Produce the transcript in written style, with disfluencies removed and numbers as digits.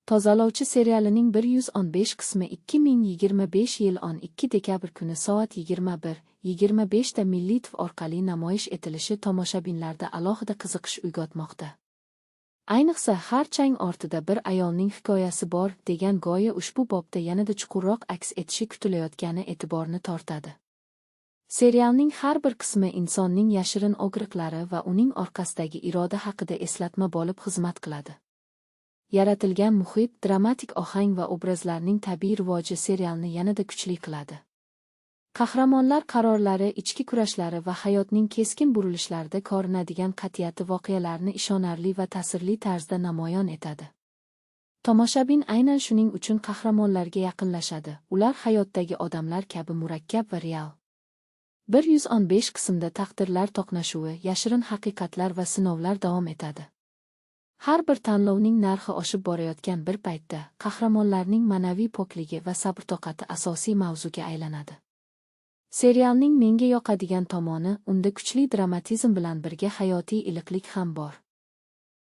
Tozalovchi serialining 115 qismi 2025 yil 12 dekabr kuni soat 21:25 da Milliy TV orqali namoyish etilishi tomoshabinlarda alohida qiziqish uyg'otmoqda. Ayniqsa, har chang ortida bir ayolning hikoyasi bor, degan goya ushbu bobda yanada chuqurroq aks etishi kutilayotgani e'tiborni tortadi. Serialning har bir qismi insonning yashirin og'riqlari va uning orqasidagi iroda haqida eslatma bo'lib xizmat qiladi. Yaratilgan muhit, dramatik ohang va obrazlarning tabiiy rivoji serialni yanada kuchli qiladi. Qahramonlar qarorlari, ichki kurashlari va hayotning keskin burilishlarida ko'rinadigan qat'iyati voqealarni ishonarli va ta'sirli tarzda namoyon etadi. Tomoshabin aynan shuning uchun qahramonlarga yaqinlashadi. Ular hayotdagi odamlar kabi murakkab va real. 115 qismda taqdirlar to'qnashuvi, yashirin haqiqatlar va sinovlar davom etadi. Har bir tanlovning narxi oshib borayotgan bir paytda qahramonlarning ma'naviy pokligi va sabr-toqati asosiy mavzuga aylanadi. Serialning menga yoqadigan tomoni, unda kuchli dramatizm bilan birga hayotiy iliqlik ham bor.